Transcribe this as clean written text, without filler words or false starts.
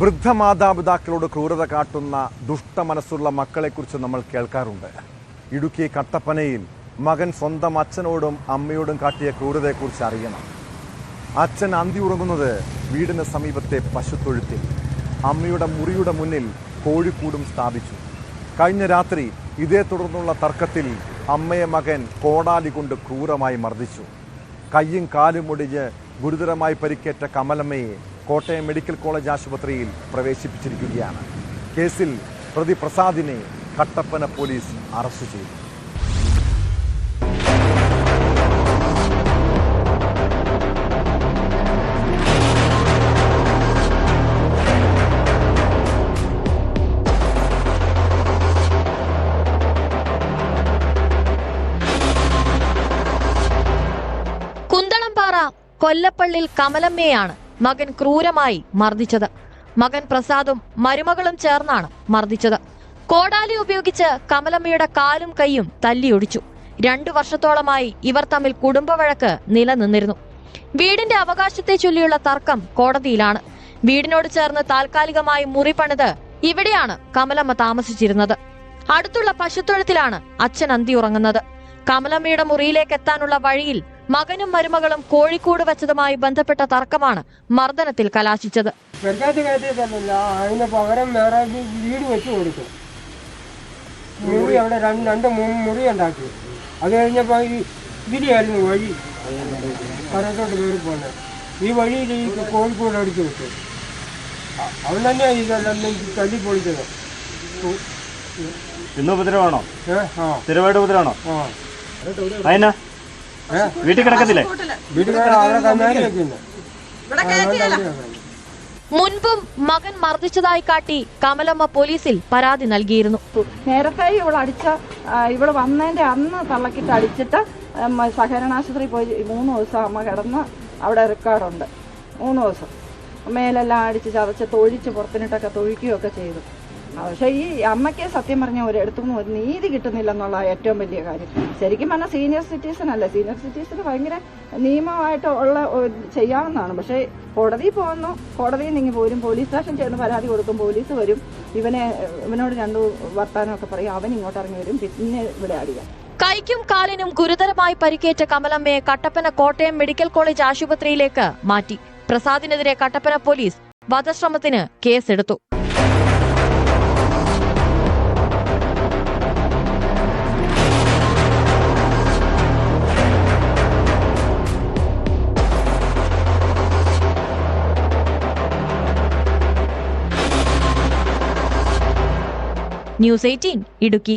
വൃദ്ധമാതാപിതാക്കളോട് ക്രൂരത കാട്ടുന്ന ദുഷ്ടമനസ്സുള്ള മക്കളെക്കുറിച്ച് നമ്മൾ കേൾക്കാറുണ്ട്. ഇടുക്കി കട്ടപ്പനയിൽ മകൻ സ്വന്തം അച്ഛനോടും അമ്മയോടും കാട്ടിയ ക്രൂരതയെക്കുറിച്ച് അറിയണം. അച്ഛൻ അന്തി ഉറങ്ങുന്നത് വീടിന് സമീപത്തെ പശുത്തൊഴുത്തിൽ. അമ്മയുടെ മുറിയുടെ മുന്നിൽ കോഴിക്കൂടും സ്ഥാപിച്ചു. കഴിഞ്ഞ രാത്രി ഇതേ തുടർന്നുള്ള തർക്കത്തിൽ അമ്മയെ മകൻ കോടാലി കൊണ്ട് ക്രൂരമായി മർദ്ദിച്ചു. കയ്യും കാലും ഒടിഞ്ഞ് ഗുരുതരമായി പരിക്കേറ്റ കമലമ്മയെ കോട്ടയം മെഡിക്കൽ കോളേജ് ആശുപത്രിയിൽ പ്രവേശിപ്പിച്ചിരിക്കുകയാണ്. കേസിൽ പ്രതി പ്രസാദിനെ കട്ടപ്പന പോലീസ് അറസ്റ്റ് ചെയ്തു. കുന്തളംപാറ കൊല്ലപ്പള്ളിൽ കമലമ്മയെയാണ് മകൻ ക്രൂരമായി മർദ്ദിച്ചത്. മകൻ പ്രസാദും മരുമകളും ചേർന്നാണ് മർദ്ദിച്ചത്. കോടാലി ഉപയോഗിച്ച് കമലമ്മയുടെ കാലും കൈയും തല്ലിയൊടിച്ചു. 2 വർഷത്തോളമായി ഇവർ തമ്മിൽ കുടുംബവഴക്ക് നിലനിന്നിരുന്നു. വീടിന്റെ അവകാശത്തെ ചൊല്ലിയുള്ള തർക്കം കോടതിയിലാണ്. വീടിനോട് ചേർന്ന് താൽക്കാലികമായി മുറി പണിത് ഇവിടെയാണ് കമലമ്മ താമസിച്ചിരുന്നത്. അടുത്തുള്ള പശുത്തൊഴുത്തിലാണ് അച്ഛൻ അന്തി ഉറങ്ങുന്നത്. കമലമ്മയുടെ മുറിയിലേക്ക് എത്താനുള്ള വഴിയിൽ മകനും മരുമകളും കോഴിക്കൂട് വെച്ചതുമായി ബന്ധപ്പെട്ട തർക്കമാണ് മർദ്ദനത്തിൽ കലാശിച്ചത്. അതിന് പകരം വേറെ വീട് വെച്ച് കൊടുക്കും. മുറി അവിടെ 2-3 മുറി ഉണ്ടാക്കി. അത് കഴിഞ്ഞപ്പോ ഇതിലായിരുന്നു വഴി കരത്തോട്ട് കയറി പോകുന്നത്. ഈ വഴിയിൽ ഈ കോഴിക്കോട് അടിച്ചു വിട്ടു. അവൻ തന്നെയാണ് ഇതെല്ലാം തല്ലിപ്പൊളിച്ചത്. ഇന്ന് ഉപദ്രവമാണോ? സ്ഥിരമായിട്ട് ഉപദ്രവമാണോ? അതിനാ വീട്ടിൽ കിടക്കത്തില്ലേ? മുൻപും മകൻ മർദ്ദിച്ചതായി കാട്ടി കമലമ്മ പോലീസിൽ പരാതി നൽകിയിരുന്നു. നേരത്തെ ഇവള് വന്നതിന്റെ അന്ന് തള്ളക്കിട്ട് അടിച്ചിട്ട് സഹകരണാശുപത്രി പോയി 3 ദിവസം അമ്മ കിടന്ന് അവിടെ റെക്കോർഡുണ്ട്. 3 ദിവസം മേലെല്ലാം അടിച്ച് ചതച്ച് തൊഴിച്ച് പുറത്തിനിട്ടൊക്കെ തൊഴിക്കുകയൊക്കെ ചെയ്തു. പക്ഷെ ഈ അമ്മയ്ക്ക് സത്യം പറഞ്ഞ ഒരിടത്തുനിന്നും ഒരു നീതി കിട്ടുന്നില്ലെന്നുള്ള ഏറ്റവും വലിയ കാര്യം. ശരിക്കും പറഞ്ഞാൽ സീനിയർ സിറ്റിസൺ അല്ല. സീനിയർ സിറ്റിസന് ഭയങ്കര നിയമമായിട്ട് ഉള്ള ചെയ്യാവുന്നതാണ്. പക്ഷെ കോടതിയിൽ പോകുന്നു, കോടതിയിൽ നിന്ന് പോരും, പോലീസ് സ്റ്റേഷൻ ചെന്ന് പരാതി കൊടുക്കും, പോലീസ് വരും, ഇവനോട് 2 വർത്താനമൊക്കെ പറയും, അവൻ ഇങ്ങോട്ട് ഇറങ്ങി വരും, പിന്നെ ഇവിടെ അടിയാം. കൈക്കും കാലിനും ഗുരുതരമായി പരിക്കേറ്റ കമലമ്മയെ കട്ടപ്പന കോട്ടയം മെഡിക്കൽ കോളേജ് ആശുപത്രിയിലേക്ക് മാറ്റി. പ്രസാദിനെതിരെ കട്ടപ്പന പോലീസ് വധശ്രമത്തിന് കേസെടുത്തു. ന്യൂസ് 18 ഇടുക്കി.